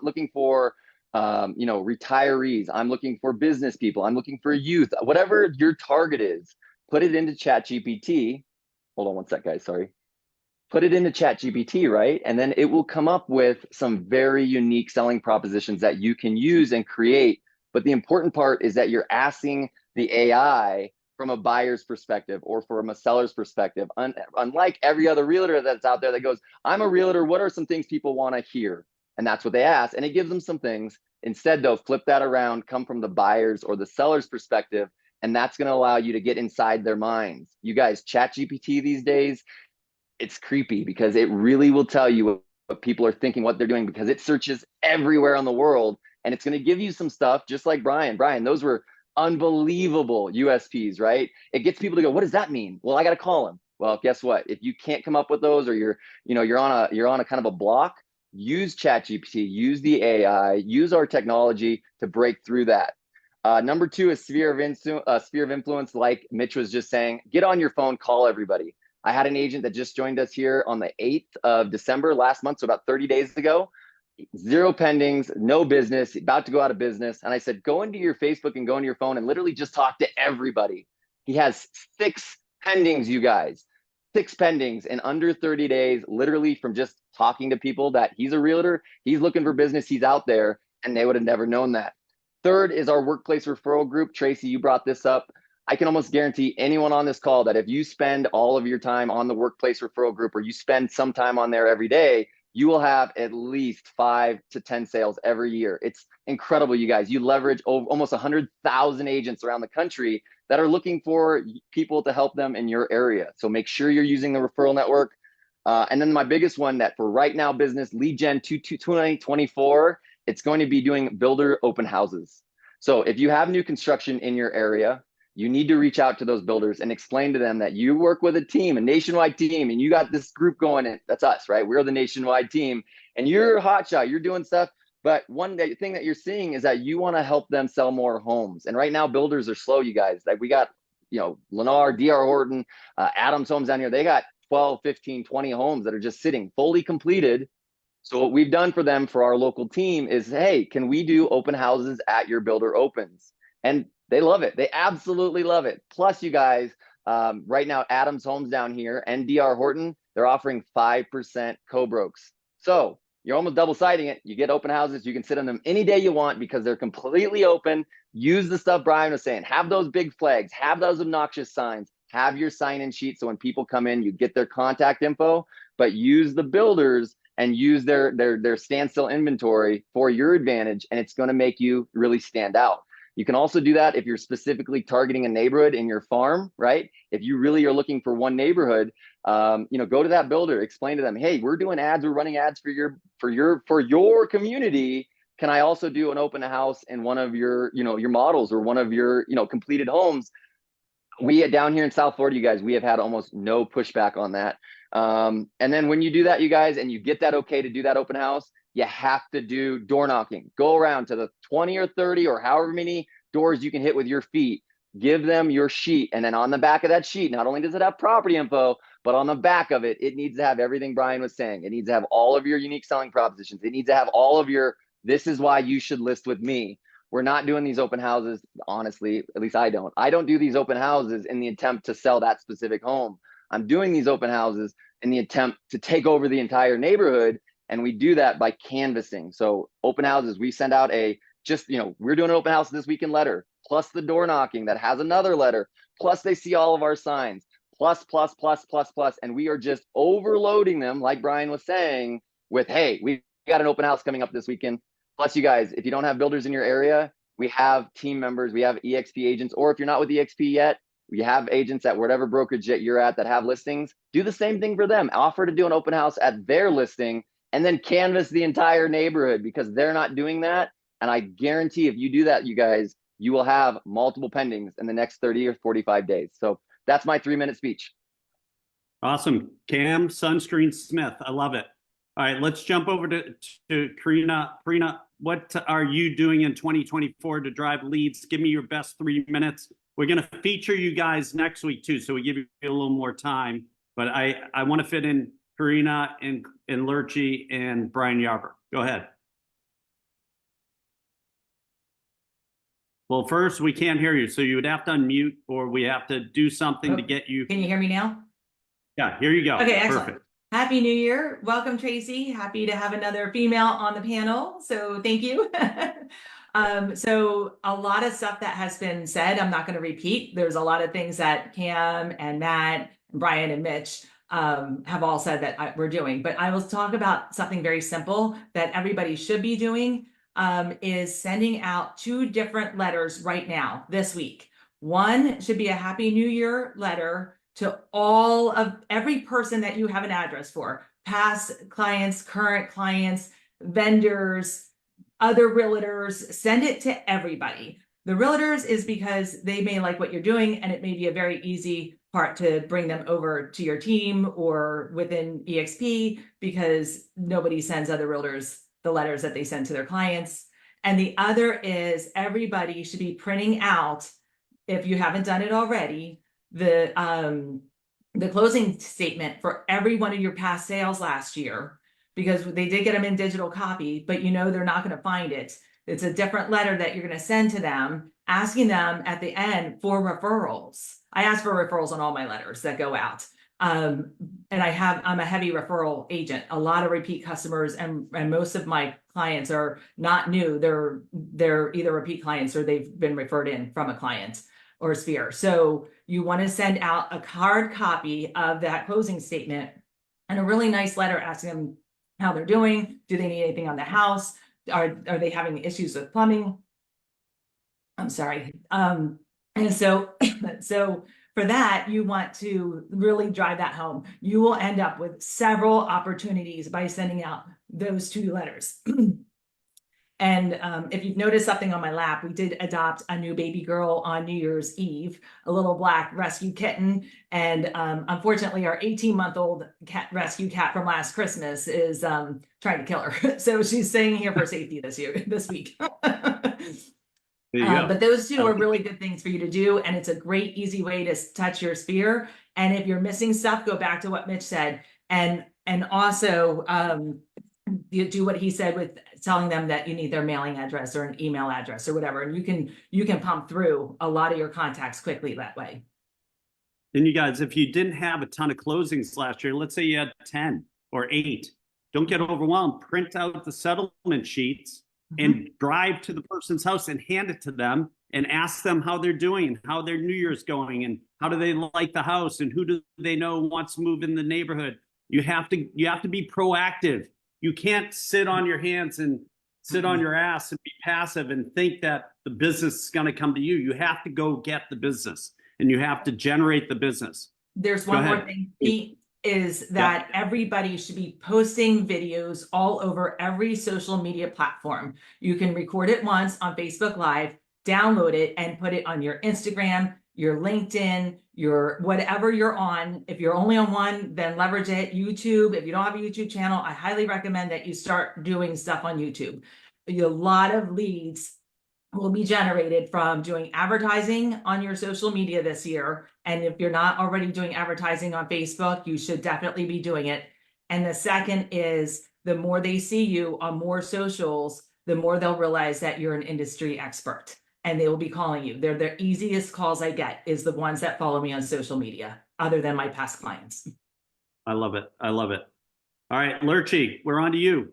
Looking for, retirees. I'm looking for business people. I'm looking for youth. Whatever your target is, put it into Chat GPT. Hold on one sec, guys. Sorry. Put it into Chat GPT, right? And then it will come up with some very unique selling propositions that you can use and create. But the important part is that you're asking the AI from a buyer's perspective or from a seller's perspective. Unlike every other realtor that's out there that goes, I'm a realtor, what are some things people want to hear? And that's what they ask. And it gives them some things. Instead, though, flip that around, come from the buyer's or the seller's perspective. And that's going to allow you to get inside their minds. You guys, Chat GPT these days, it's creepy because it really will tell you what people are thinking, what they're doing, because it searches everywhere in the world. And it's going to give you some stuff just like Brian. Brian, those were unbelievable USPs, right? It gets people to go, what does that mean? Well, I got to call him. Well, guess what? If you can't come up with those, or you're on a kind of a block, use ChatGPT, use the AI, use our technology to break through that. Number 2 is sphere of influence. Like Mitch was just saying, get on your phone, call everybody. I had an agent that just joined us here on the 8th of December last month, so about 30 days ago. 0 pendings, no business, about to go out of business. And I said, go into your Facebook and go into your phone and literally just talk to everybody. He has 6 pendings, you guys. 6 pendings in under 30 days, literally from just talking to people that he's a realtor, he's looking for business, he's out there, and they would have never known that. Third is our workplace referral group. Tracy, you brought this up. I can almost guarantee anyone on this call that if you spend all of your time on the workplace referral group, or you spend some time on there every day, you will have at least 5 to 10 sales every year. It's incredible, you guys. You leverage almost 100,000 agents around the country that are looking for people to help them in your area. So make sure you're using the referral network. And then my biggest one that for right now business, Lead Gen 2024, it's going to be doing builder open houses. So if you have new construction in your area, you need to reach out to those builders and explain to them that you work with a team, a nationwide team, and you got this group going in. That's us, right? We're the nationwide team, and you're a hotshot, you're doing stuff. But one thing that you're seeing is that you want to help them sell more homes. And right now, builders are slow, you guys. Like we got, Lennar, DR Horton, Adams Homes down here. They got 12, 15, 20 homes that are just sitting fully completed. So what we've done for them, for our local team, is, hey, can we do open houses at your builder opens? And they love it. They absolutely love it. Plus, you guys, right now, Adams Homes down here and DR Horton, they're offering 5% co-brokes. So you're almost double siding it. You get open houses. You can sit on them any day you want because they're completely open. Use the stuff Brian was saying. Have those big flags. Have those obnoxious signs. Have your sign-in sheet so when people come in, you get their contact info. But use the builders and use their standstill inventory for your advantage, and it's going to make you really stand out. You can also do that if you're specifically targeting a neighborhood in your farm, right? If you really are looking for one neighborhood, go to that builder, explain to them, hey, we're doing ads, we're running ads for your community. Can I also do an open house in one of your models or one of your, completed homes? We down here in South Florida, you guys, we have had almost no pushback on that. And then when you do that, you guys, and you get that okay to do that open house, you have to do door knocking. Go around to the 20 or 30 or however many doors you can hit with your feet. Give them your sheet. And then on the back of that sheet, not only does it have property info, but on the back of it, it needs to have everything Brian was saying. It needs to have all of your unique selling propositions. It needs to have all of your, this is why you should list with me. We're not doing these open houses, honestly, at least I don't. I don't do these open houses in the attempt to sell that specific home. I'm doing these open houses in the attempt to take over the entire neighborhood. And we do that by canvassing. So open houses, we send out we're doing an open house this weekend letter. plus the door knocking that has another letter, plus they see all of our signs, plus, plus, plus, plus, plus. And we are just overloading them, like Brian was saying, with, hey, we got an open house coming up this weekend. Plus, you guys, if you don't have builders in your area, we have team members, we have EXP agents, or if you're not with EXP yet, we have agents at whatever brokerage that you're at that have listings. Do the same thing for them. Offer to do an open house at their listing and then canvas the entire neighborhood, because they're not doing that. And I guarantee if you do that, you guys, you will have multiple pendings in the next 30 or 45 days. So that's my 3-minute speech. Awesome. Cam Sunscreen Smith. I love it. All right, let's jump over to Karina. Karina, what are you doing in 2024 to drive leads? Give me your best 3 minutes. We're going to feature you guys next week too, so we give you a little more time. But I want to fit in Karina and Lurchie and Brian Yarber. Go ahead. Well, first, we can't hear you, so you would have to unmute, or we have to do something to get you. Can you hear me now? Yeah, here you go. Okay, excellent. Perfect. Happy New Year. Welcome, Tracy. Happy to have another female on the panel. So thank you. So a lot of stuff that has been said, I'm not going to repeat. There's a lot of things that Cam and Matt, and Brian and Mitch have all said that we're doing. But I will talk about something very simple that everybody should be doing, is sending out 2 different letters right now, this week. One should be a Happy New Year letter to all of every person that you have an address for, past clients, current clients, vendors, other realtors. Send it to everybody. The realtors is because they may like what you're doing, and it may be a very easy part to bring them over to your team or within EXP, because nobody sends other realtors the letters that they send to their clients. And the other is everybody should be printing out, if you haven't done it already, the closing statement for every one of your past sales last year, because they did get them in digital copy, but you know they're not going to find it. It's a different letter that you're going to send to them, asking them at the end for referrals. I ask for referrals on all my letters that go out. And I'm a heavy referral agent. A lot of repeat customers, and most of my clients are not new. They're either repeat clients or they've been referred in from a client or a sphere. So you want to send out a hard copy of that closing statement and a really nice letter asking them how they're doing. Do they need anything on the house? Are they having issues with plumbing? I'm sorry. And so for that, you want to really drive that home. You will end up with several opportunities by sending out those 2 letters. And if you've noticed something on my lap, we did adopt a new baby girl on New Year's Eve, a little black rescue kitten. And unfortunately, our 18-month-old rescue cat from last Christmas is trying to kill her. So she's staying here for safety this week. But those 2 are really good things for you to do. And it's a great, easy way to touch your sphere. And if you're missing stuff, go back to what Mitch said. And also you do what he said with telling them that you need their mailing address or an email address or whatever. And you can pump through a lot of your contacts quickly that way. And you guys, if you didn't have a ton of closings last year, let's say you had 10 or 8, don't get overwhelmed. Print out the settlement sheets and drive to the person's house and hand it to them and ask them how they're doing and how their New Year's going and how do they like the house and who do they know wants to move in the neighborhood. You have to be proactive. You can't sit on your hands and sit on your ass and be passive and think that the business is going to come to you. You have to go get the business and you have to generate the business. There's one more thing, Pete, is that everybody should be posting videos all over every social media platform. You can record it once on Facebook Live, download it and put it on your Instagram, your LinkedIn, your whatever you're on. If you're only on one, then leverage it. YouTube, if you don't have a YouTube channel, I highly recommend that you start doing stuff on YouTube. A lot of leads will be generated from doing advertising on your social media this year. And if you're not already doing advertising on Facebook, you should definitely be doing it. And the second is the more they see you on more socials, the more they'll realize that you're an industry expert. And they will be calling you. They're the easiest calls I get is the ones that follow me on social media, other than my past clients. I love it. I love it. All right, Lurchie, we're on to you.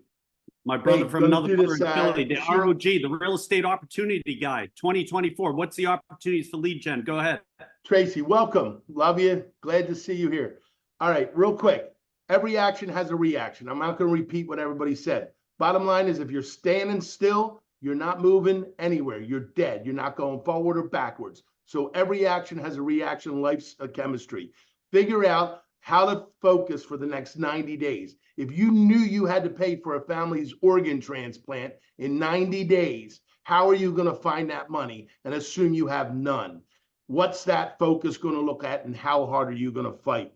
My brother Hey, from gonna another do brother this, in Philly, the shoot. ROG, the Real Estate Opportunity Guy, 2024. What's the opportunities for lead gen? Go ahead. Tracy, welcome. Love you. Glad to see you here. All right, real quick. Every action has a reaction. I'm not going to repeat what everybody said. Bottom line is if you're standing still, you're not moving anywhere. You're dead. You're not going forward or backwards. So every action has a reaction, life's a chemistry. Figure out how to focus for the next 90 days. If you knew you had to pay for a family's organ transplant in 90 days, how are you going to find that money and assume you have none? What's that focus going to look at and how hard are you going to fight?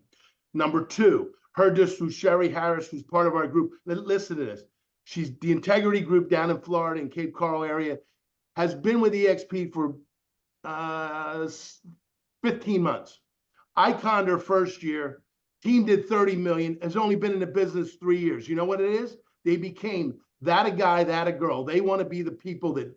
Number two, heard this through Sherry Harris, who's part of our group. Listen to this. She's the Integrity Group down in Florida in Cape Coral area, has been with EXP for 15 months. I conned her first year. Team did 30 million, has only been in the business 3 years. You know what it is? They became that a guy, that a girl. They want to be the people that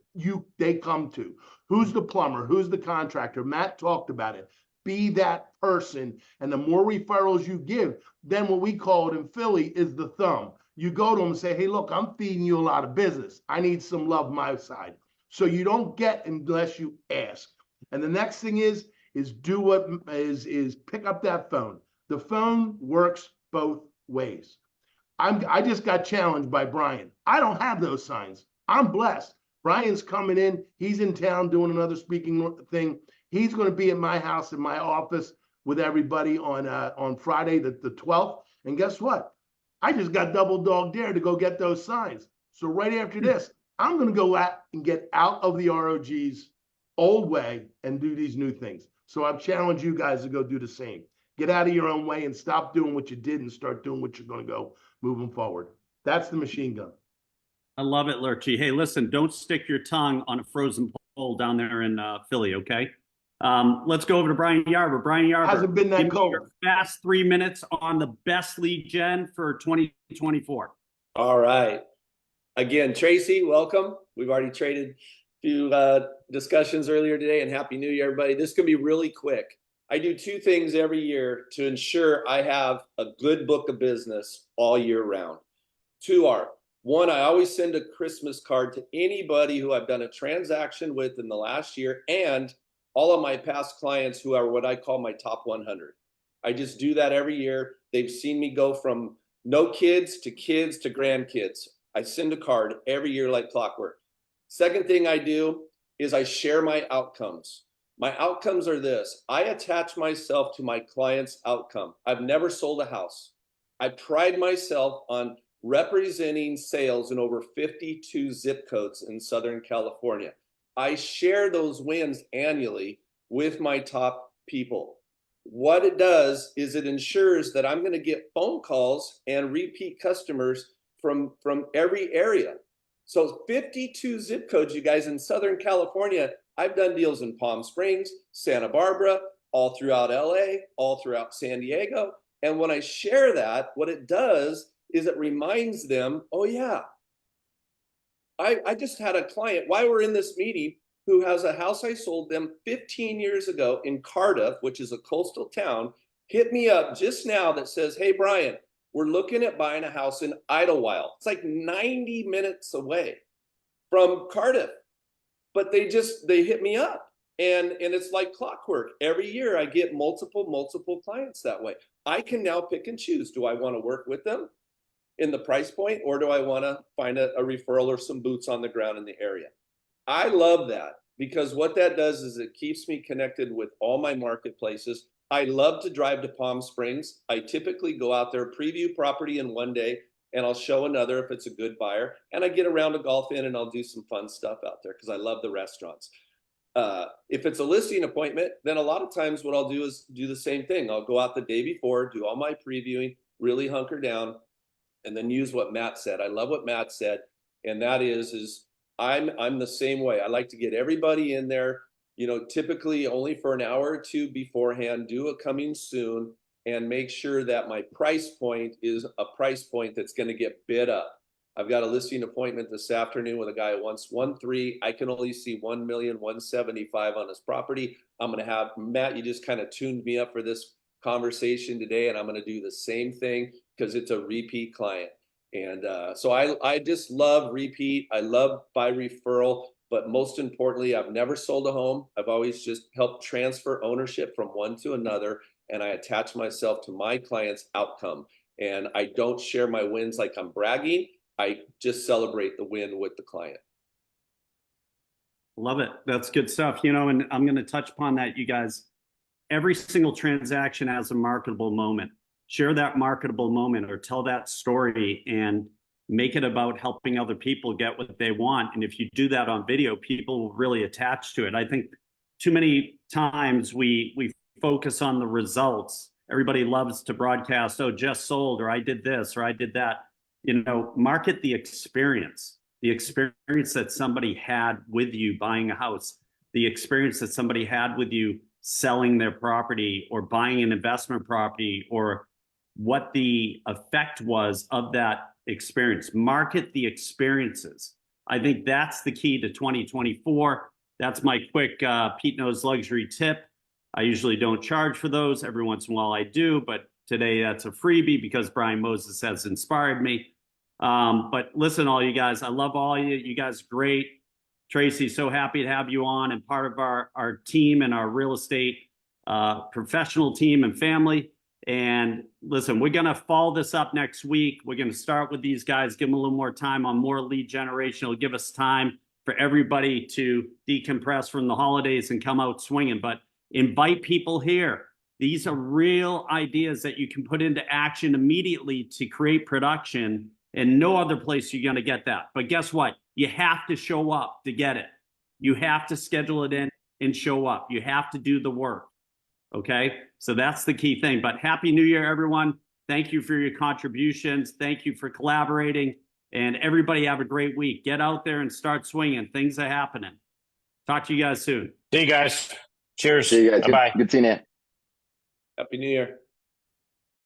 they come to. Who's the plumber? Who's the contractor? Matt talked about it. Be that person. And the more referrals you give, then what we call it in Philly is the thumb. You go to them and say, hey, look, I'm feeding you a lot of business. I need some love my side. So you don't get unless you ask. And the next thing is do what is pick up that phone. The phone works both ways. I just got challenged by Brian. I don't have those signs. I'm blessed. Brian's coming in. He's in town doing another speaking thing. He's going to be at my house in my office with everybody on Friday, the 12th. And guess what? I just got double dog dare to go get those signs. So right after this, I'm going to go out and get out of the ROG's old way and do these new things. So I've challenged you guys to go do the same. Get out of your own way and stop doing what you did and start doing what you're going to go moving forward. That's the machine gun. I love it, Lurchy. Hey, listen, don't stick your tongue on a frozen pole down there in Philly, okay? Let's go over to Brian Yarber. Brian Yarber, Hasn't been that give me cold. your fast 3 minutes on the best lead gen for 2024. All right. Again, Tracy, welcome. We've already traded a few discussions earlier today, and Happy New Year, everybody. This is going to be really quick. I do two things every year to ensure I have a good book of business all year round. Two are, one, I always send a Christmas card to anybody who I've done a transaction with in the last year and all of my past clients who are what I call my top 100. I just do that every year. They've seen me go from no kids to grandkids. I send a card every year like clockwork. Second thing I do is I share my outcomes. My outcomes are this. I attach myself to my client's outcome. I've never sold a house. I pride myself on representing sales in over 52 zip codes in Southern California. I share those wins annually with my top people. What it does is it ensures that I'm going to get phone calls and repeat customers from every area. So 52 zip codes, you guys, in Southern California. I've done deals in Palm Springs, Santa Barbara, all throughout LA, all throughout San Diego. And when I share that, what it does is it reminds them, oh yeah, I just had a client while we're in this meeting who has a house I sold them 15 years ago in Cardiff, which is a coastal town, hit me up just now that says, hey, Brian, we're looking at buying a house in Idlewild. It's like 90 minutes away from Cardiff. But they hit me up and it's like clockwork. Every year I get multiple clients that way. I can now pick and choose. Do I want to work with them in the price point, or do I want to find a referral or some boots on the ground in the area? I love that because what that does is it keeps me connected with all my marketplaces. I love to drive to Palm Springs. I typically go out there, preview property in one day, and I'll show another if it's a good buyer. And I get around to Golf Inn and I'll do some fun stuff out there because I love the restaurants. If it's a listing appointment, then a lot of times what I'll do is do the same thing. I'll go out the day before, do all my previewing, really hunker down, and then use what Matt said. I love what Matt said. And that is I'm the same way. I like to get everybody in there, typically only for an hour or two beforehand, do a coming soon, and make sure that my price point is a price point that's going to get bid up. I've got a listing appointment this afternoon with a guy who wants 1.3. I can only see 1,175,000 on his property. I'm going to have Matt, you just kind of tuned me up for this conversation today, and I'm going to do the same thing because it's a repeat client. And so I just love repeat. I love by referral, but most importantly, I've never sold a home. I've always just helped transfer ownership from one to another, and I attach myself to my client's outcome. And I don't share my wins like I'm bragging. I just celebrate the win with the client. Love it. That's good stuff. You know, and I'm going to touch upon that, you guys. Every single transaction has a marketable moment. Share that marketable moment or tell that story and make it about helping other people get what they want. And if you do that on video, people will really attach to it. I think too many times we focus on the results. Everybody loves to broadcast, oh, just sold, or I did this, or I did that. You know, market the experience that somebody had with you buying a house, the experience that somebody had with you selling their property or buying an investment property, or what the effect was of that experience. Market the experiences. I think that's the key to 2024. That's my quick Pete Knows Luxury tip. I usually don't charge for those. Every once in a while I do, but today that's a freebie because Brian Moses has inspired me. But listen, all you guys, I love all you. You guys are great. Tracy, so happy to have you on and part of our team and our real estate professional team and family. And listen, we're going to follow this up next week. We're going to start with these guys, give them a little more time on more lead generation. It'll give us time for everybody to decompress from the holidays and come out swinging. But invite people here. These are real ideas that you can put into action immediately to create production, and no other place you're going to get that. But guess what? You have to show up to get it. You have to schedule it in and show up. You have to do the work. Okay? So that's the key thing. But Happy New Year, everyone. Thank you for your contributions. Thank you for collaborating. And everybody have a great week. Get out there and start swinging. Things are happening. Talk to you guys soon. See you guys. Cheers. See you guys. Bye-bye. Good seeing you. Happy New Year.